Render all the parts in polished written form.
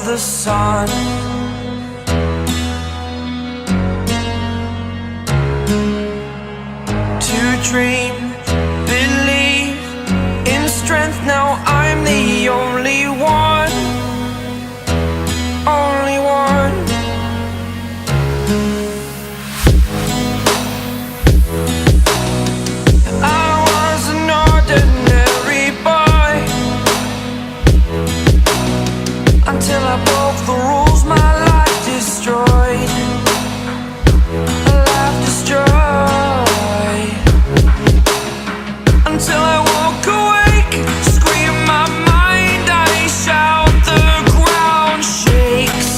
the sun. To dream, believe in strength. Now I'm the only one, only one. I was an ordinary boy until I broke the rules. My life destroyed, a life destroyed. Until I walk awake, scream my mind, I shout, the ground shakes.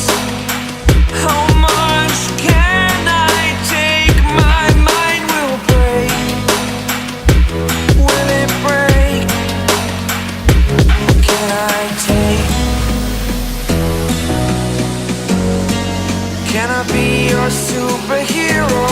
How much can I take? My mind will break. Will it break? What can I take? Can I be your superhero?